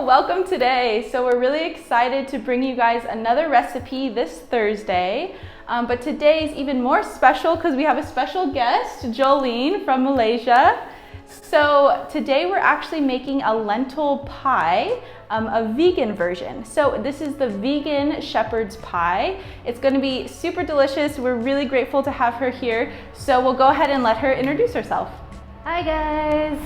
welcome today. So we're really excited to bring you guys another recipe this Thursday. But today is even more special because we have a special guest, Jolene from Malaysia. So today we're actually making a lentil pie, a vegan version. So this is the vegan shepherd's pie. It's going to be super delicious. We're really grateful to have her here. So we'll go ahead and let her introduce herself. Hi guys.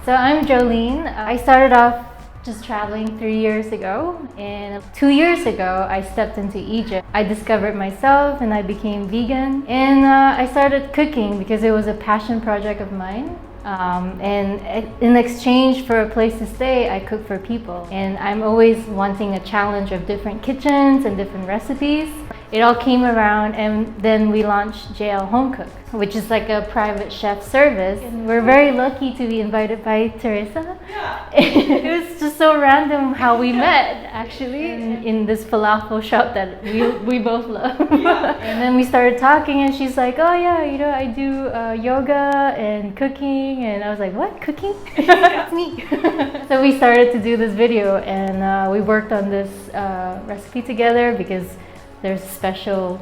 So I'm Jolene. I started off just traveling 3 years ago, and 2 years ago I stepped into Egypt. I discovered myself and I became vegan, and I started cooking because it was a passion project of mine. And in exchange for a place to stay, I cook for people, and I'm always wanting a challenge of different kitchens and different recipes. It all came around, and then we launched JLHomeCook, which is like a private chef service. And we're very lucky to be invited by Teresa. Yeah. It was just so random how we met, actually, in this falafel shop that we both love. Yeah. And then we started talking, and she's like, "Oh yeah, you know, I do yoga and cooking." And I was like, "What? Cooking? That's me." So we started to do this video, and we worked on this recipe together because there's a special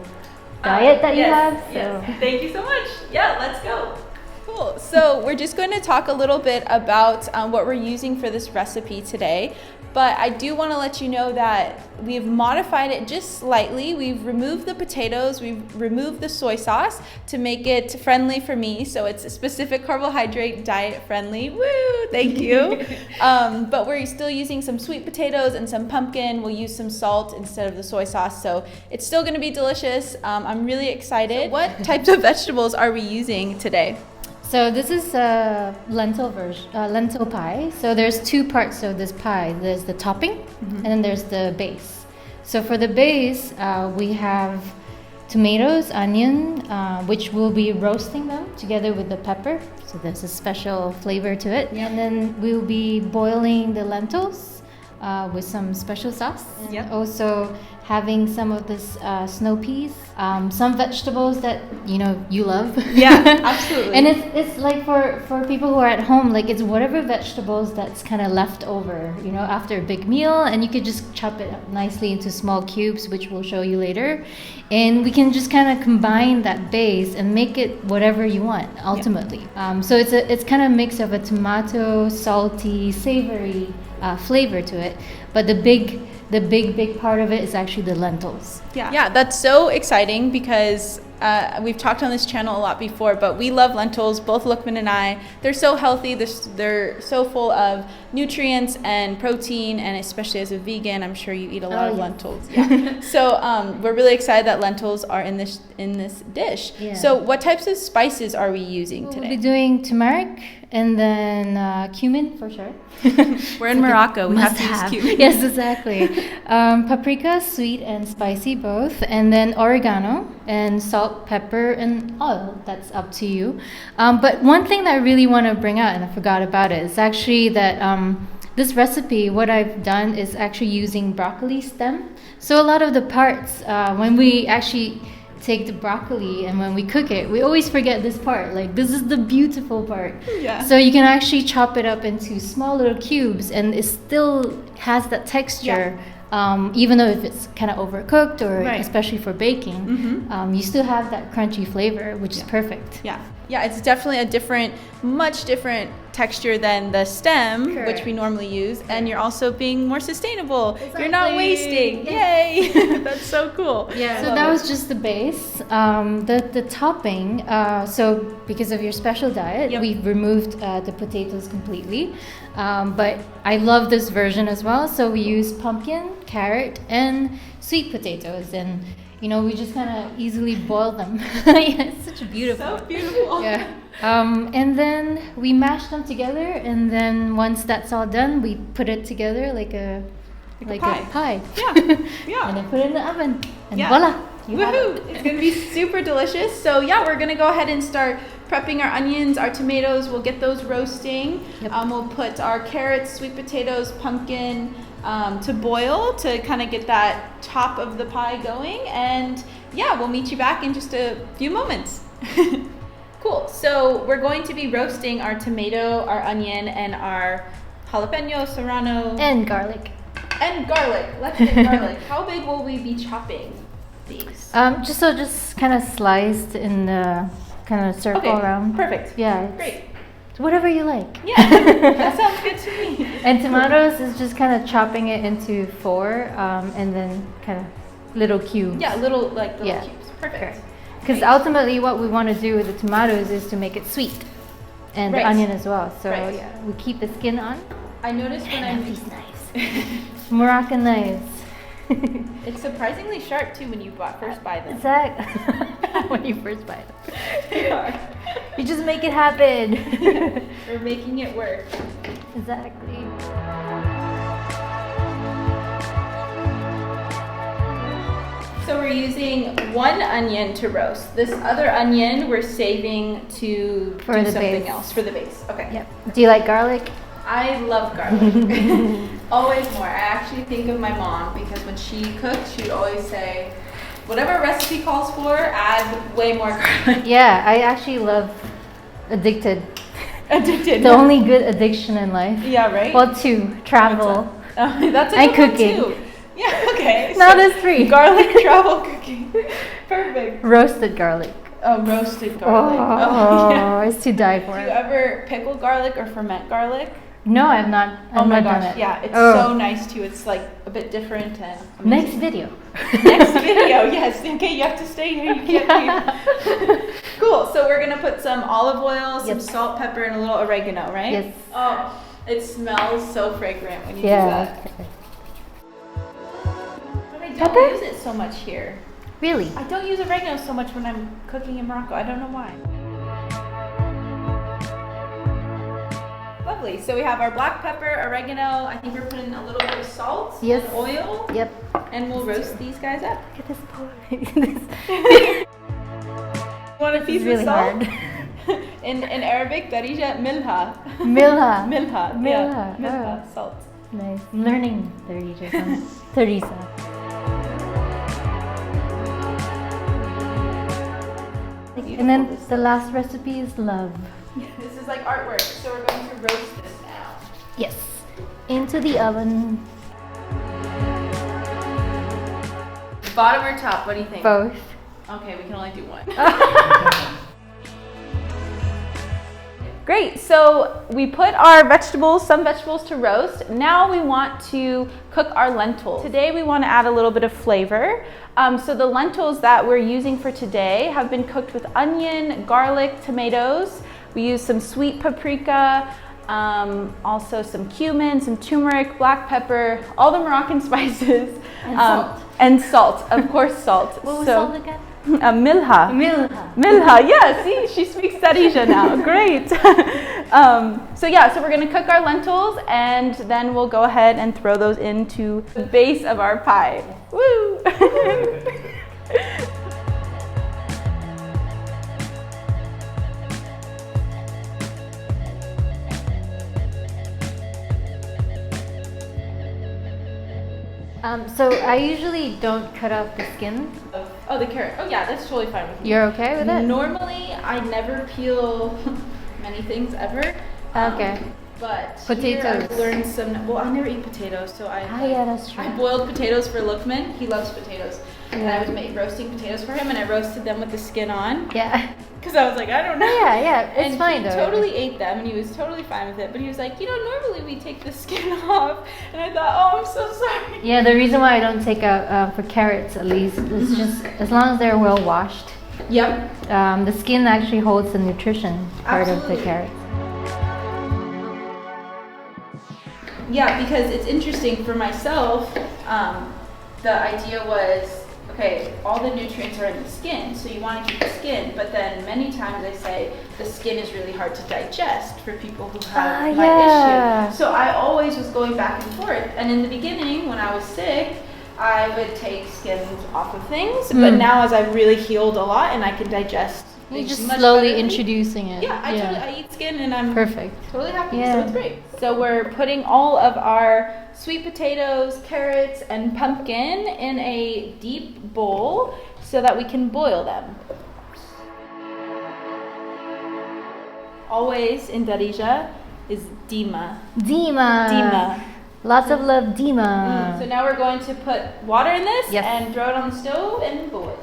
diet that you have. So. Yes. Thank you so much. Yeah, let's go. Cool. So we're just going to talk a little bit about what we're using for this recipe today. But I do want to let you know that we've modified it just slightly. We've removed the potatoes, we've removed the soy sauce to make it friendly for me. So it's a specific carbohydrate diet friendly. Woo, thank you. But we're still using some sweet potatoes and some pumpkin. We'll use some salt instead of the soy sauce. So it's still going to be delicious. I'm really excited. So what types of vegetables are we using today? So this is a lentil pie. So there's two parts of this pie. There's the topping, and then there's the base. So for the base, we have tomatoes, onion, which we'll be roasting them together with the pepper. So there's a special flavor to it. Yep. And then we'll be boiling the lentils with some special sauce. And also having some of this snow peas, some vegetables that you love. Yeah, absolutely. And it's like for people who are at home, like it's whatever vegetables that's kind of left over, after a big meal, and you could just chop it up nicely into small cubes, which we'll show you later, and we can just kind of combine that base and make it whatever you want ultimately. Yeah. So it's kind of a mix of a tomato, salty, savory flavor to it, but the big part of it is actually the lentils. Yeah, that's so exciting because we've talked on this channel a lot before, but we love lentils, both Lokmane and I. They're so healthy, they're so full of nutrients and protein, and especially as a vegan, I'm sure you eat a lot of lentils. Yeah. So we're really excited that lentils are in this dish. Yeah. So what types of spices are we using today? We'll be doing turmeric and then cumin for sure. We're in Morocco, we have to use cumin. Yes, exactly. Paprika, sweet and spicy both, and then oregano and salt, pepper, and oil. That's up to you. But one thing that I really want to bring out, and I forgot about it, is actually that this recipe, what I've done is actually using broccoli stem. So a lot of the parts, when we actually take the broccoli and when we cook it, we always forget this part. Like, this is the beautiful part. Yeah. So you can actually chop it up into small little cubes, and it still has that texture. Yeah. Even though if it's kind of overcooked, or especially for baking, you still have that crunchy flavor, which is perfect. Yeah, it's definitely a much different texture than the stem, which we normally use, and you're also being more sustainable. Exactly. You're not wasting. Yes. Yay! That's so cool. Yeah. So that was just the base. The topping. So because of your special diet, we've removed the potatoes completely. But I love this version as well. So we use pumpkin, carrot, and sweet potatoes, and we just kind of easily boil them. It's such a beautiful. So beautiful. Yeah. And then we mash them together, and then once that's all done, we put it together like a pie. Yeah. Yeah. And then put it in the oven, and voila. Woohoo! It's gonna be super delicious. So yeah, we're gonna go ahead and start prepping our onions, our tomatoes. We'll get those roasting. Yep. We'll put our carrots, sweet potatoes, pumpkin to boil to kind of get that top of the pie going. And yeah, we'll meet you back in just a few moments. Cool. So we're going to be roasting our tomato, our onion, and our jalapeno, serrano, And garlic. and garlic. Let's get garlic. How big will we be chopping these? Just kind of sliced in the kind of circle around. Perfect. Yeah. Great. Whatever you like. Yeah, that sounds good to me. And tomatoes is just kind of chopping it into 4, and then kind of little cubes. Yeah, little cubes. Perfect. Because ultimately, what we want to do with the tomatoes is to make it sweet, and the onion as well. So yeah, we keep the skin on. I noticed when I these knives, Moroccan knives. It's surprisingly sharp too when you first buy them. Exactly. When you first buy them. They are. You just make it happen. We're making it work. Exactly. So we're using 1 onion to roast. This other onion we're saving to For do the something base. else for the base. Okay. Yep. Do you like garlic? I love garlic. Always more. I actually think of my mom because when she cooked, she would always say, whatever recipe calls for, add way more garlic. Yeah, I actually love Addicted. Addicted. The only good addiction in life. Yeah, right? Well, 2, travel. That's a And good one cooking. too. Yeah, okay. Now there's 3. Garlic, travel, cooking. Perfect. Roasted garlic. Oh, roasted garlic. Oh, Yeah. it's to die Do for. you ever pickle garlic or ferment garlic? No, I've not. Oh my not done gosh, it. yeah, it's so nice too. It's like a bit different and amazing. Next video. Next video, yes. Okay, you have to stay here. You can't leave. Cool. So we're gonna put some olive oil, some salt, pepper, and a little oregano, right? Yes. Oh, it smells so fragrant when you do Yeah. that. But I don't Pepper? use it so much here. Really? I don't use oregano so much when I'm cooking in Morocco. I don't know why. Lovely. So we have our black pepper, oregano. I think we're putting a little bit of salt Yes. and oil. Yep. And we'll roast these guys up. Look at this boy. Want a piece It's really of salt? hard. in Arabic, Teresa, milha. Milha. Milha. Milha. Yeah. Milha. Salt. Nice. I'm learning Teresa from Teresa. And then the last recipe is love. This is like artwork. So we're going to roast this now. Yes. Into the oven. Bottom or top? What do you think? Both. Okay, we can only do one. Great, so we put our some vegetables to roast. Now we want to cook our lentils. Today we want to add a little bit of flavor. So the lentils that we're using for today have been cooked with onion, garlic, tomatoes. We use some sweet paprika, also some cumin, some turmeric, black pepper, all the Moroccan spices. And salt. And salt, of course salt. What was salt again? Milha. Milha. Milha, yeah, see, she speaks Darija now, great. So we're gonna cook our lentils and then we'll go ahead and throw those into the base of our pie. Woo! So I usually don't cut off the skin. Oh, the carrot. Oh yeah, that's totally fine with me. You're okay with it? Normally, I never peel many things ever. Okay. But Potatoes. here I've learned some. Well, I never eat potatoes, so Yeah, that's true. I boiled potatoes for Lokmane. He loves potatoes, and I Yeah. was roasting potatoes for him, and I roasted them with the skin on. Yeah. Because I was like, I don't know. Yeah, it's And fine he though. totally ate them, and he was totally fine with it. But he was like, normally we take the skin off, and I thought, oh, I'm so sorry. Yeah, the reason why I don't take out for carrots at least is just as long as they're well washed. Yep. The skin actually holds the nutrition part of the Absolutely. carrot. Yeah, because it's interesting for myself. The idea was, okay, all the nutrients are in the skin, so you want to keep the skin, but then many times I say the skin is really hard to digest for people who have my yeah. issue. So I always was going back and forth, and in the beginning when I was sick, I would take skins off of things, but now as I've really healed a lot and I can digest You're things just much slowly better. introducing it. Yeah, I eat skin and I'm Perfect. totally happy, Yeah. so it's great. So we're putting all of our sweet potatoes, carrots, and pumpkin in a deep bowl so that we can boil them. Always in Darija, is Dima. Dima. Lots of love, Dima. So now we're going to put water in this Yes. and throw it on the stove and boil.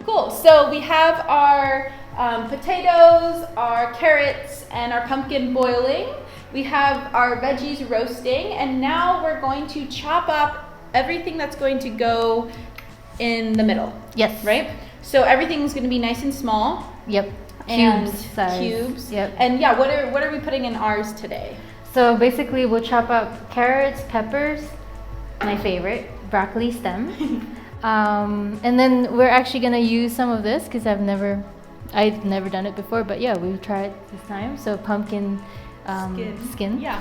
Cool. So we have our potatoes, our carrots, and our pumpkin boiling. We have our veggies roasting, and now we're going to chop up everything that's going to go in the middle. Yes. Right? So everything's going to be nice and small. Yep. And Cubes. Yep. And yeah, what are we putting in ours today? So basically we'll chop up carrots, peppers, my favorite, broccoli stem. And then we're actually gonna use some of this because I've never done it before, but yeah, we'll try it this time. So pumpkin skin. Yeah,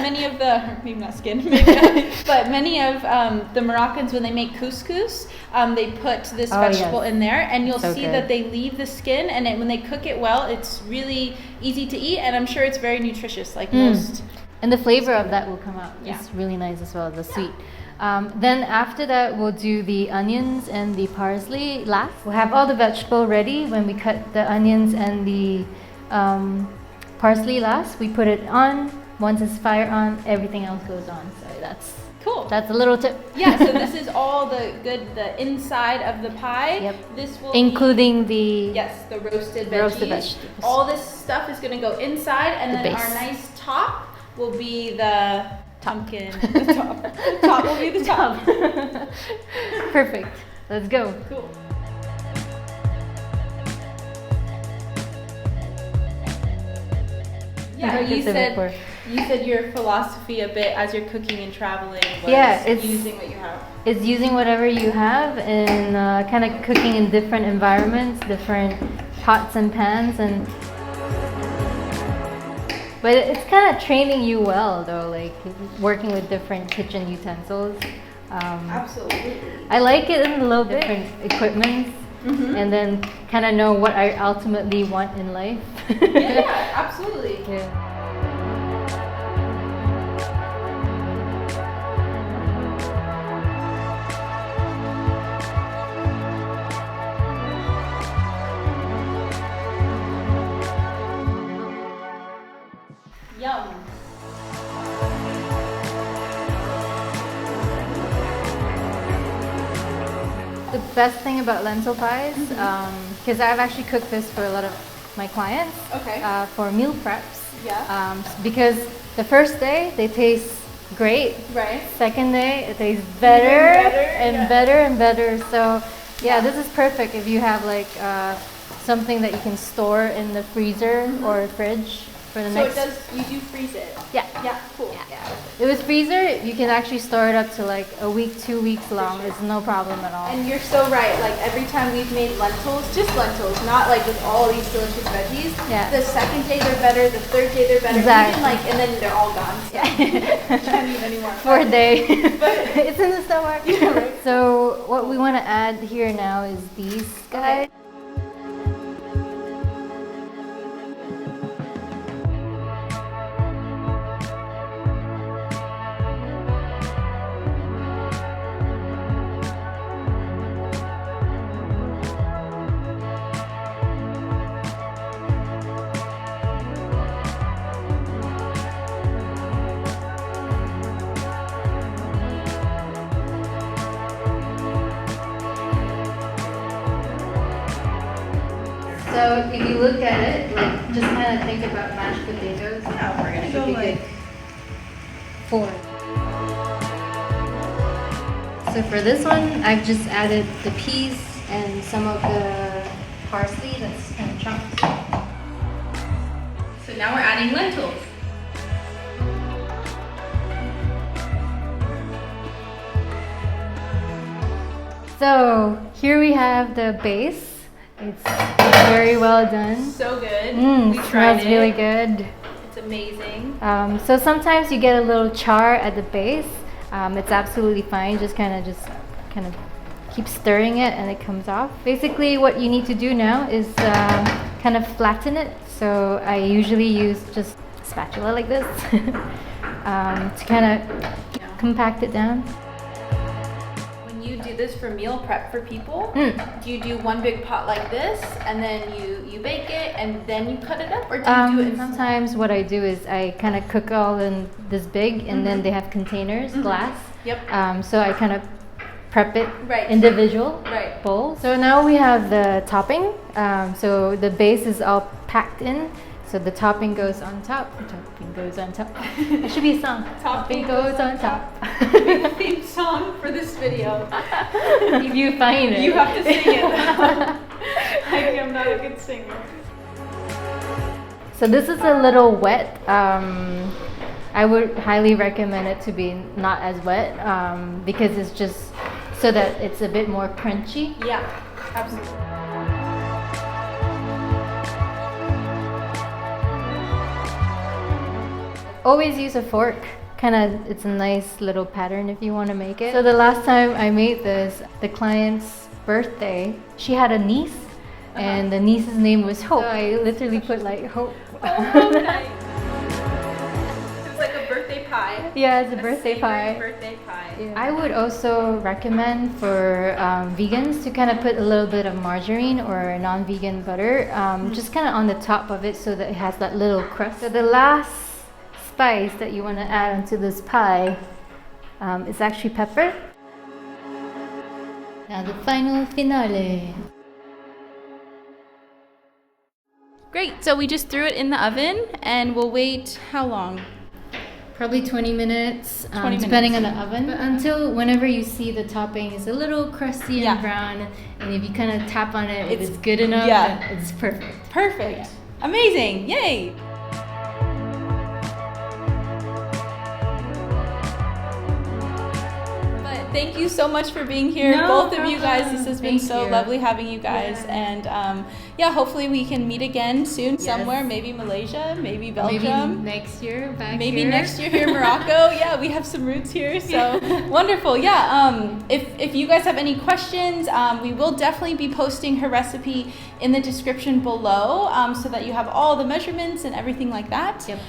many of the, maybe not skin, maybe not, but many of the Moroccans, when they make couscous, they put this vegetable in there, and you'll see that they leave the skin, and when they cook it well, it's really easy to eat, and I'm sure it's very nutritious, like most. And the flavor of that will come out. Yeah. It's really nice as well, the sweet. Then after that, we'll do the onions and the parsley last. We'll have all the vegetable ready when we cut the onions and the parsley last. We put it on. Once it's fire on, everything else goes on. So that's cool. That's a little tip. Yeah, so this is all the inside of the pie. Yep. This will including the the roasted veggies. All this stuff is going to go inside, and then base. Our nice top will be the pumpkin. The top. The top will be the top. Perfect. Let's go. Cool. Yeah, you said your philosophy a bit as you're cooking and traveling was it's using what you have. It's using whatever you have and kind of cooking in different environments, different pots and pans, but it's kind of training you well though, like working with different kitchen utensils. Absolutely. I like it in a little bit different equipment. And then kind of know what I ultimately want in life. Yeah, absolutely. Yeah. Yum. The best thing about lentil pies, because I've actually cooked this for a lot of my clients for meal preps. Yeah. Because the first day they taste great. Right. Second day it tastes better, better and better. So yeah, this is perfect if you have like something that you can store in the freezer or fridge for the next. So you do freeze it? Yeah. Yeah, cool. Yeah. If it's freezer, you can actually store it up to like a week, 2 weeks long. It's no problem at all. And you're so right. Like every time we've made lentils, just lentils, not like with all these delicious veggies. Yeah. The second day they're better. The third day they're better. Exactly. Even and then they're all gone. So can't eat anymore. Fourth day. But it's in the stomach. Yeah, right. So what we want to add here now is these guys. So if you look at it, like just kind of think about mashed potatoes. Oh, we're gonna go like 4. So for this one, I've just added the peas and some of the parsley that's kind of chopped. So now we're adding lentils. So here we have the base. It's very well done. So good. We tried it. Really good. It's amazing. So sometimes you get a little char at the base. It's absolutely fine. Just kind of keep stirring it and it comes off. Basically what you need to do now is kind of flatten it. So I usually use just a spatula like this to kind of compact it down. When you do do this for meal prep for people? Do you do one big pot like this, and then you bake it, and then you cut it up, or do you do it? Sometimes what I do is I kind of cook all in this big, and then they have containers, glass. Yep. So I kind of prep it Right. individual Right. bowls. So now we have the topping. So the base is all packed in. So the topping goes on top. The topping goes on top. It should be a song. Topping goes on top. The theme song for this video. If you find it. You have to sing it. I'm not a good singer. So this is a little wet. I would highly recommend it to be not as wet because it's just so that it's a bit more crunchy. Yeah, absolutely. Always use a fork. It's a nice little pattern if you want to make it. So the last time I made this, the client's birthday, she had a niece, and the niece's name was Hope. So I literally put like Hope. Oh, nice. It's like a birthday pie. Yeah, it's a birthday pie. Birthday pie. Yeah. I would also recommend for vegans to kind of put a little bit of margarine or non-vegan butter, just kind of on the top of it so that it has that little crust. So the last spice that you want to add onto this pie is actually pepper. Now the final finale. Great, so we just threw it in the oven and we'll wait how long? Probably 20 minutes, 20 depending on minutes. the oven. But until whenever you see the topping is a little crusty and brown, and if you kind of tap on it, if it's good enough, then it's perfect. Perfect. Yeah. Amazing. Yay. Thank you so much for being here, both of you guys. This has been so lovely having you guys, and hopefully we can meet again soon somewhere. Maybe Malaysia, maybe Belgium. Maybe next year back Maybe here. next year here in Morocco. Yeah, we have some roots here, so wonderful. Yeah. If you guys have any questions, we will definitely be posting her recipe in the description below, so that you have all the measurements and everything like that. Yep.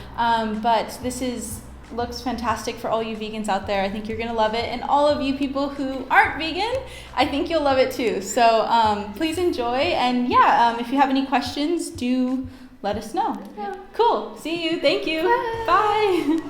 But this looks fantastic for all you vegans out there. I think you're gonna love it, and all of you people who aren't vegan, I think you'll love it too. So please enjoy, and if you have any questions, do let us know. Cool. See you. Thank you. Bye.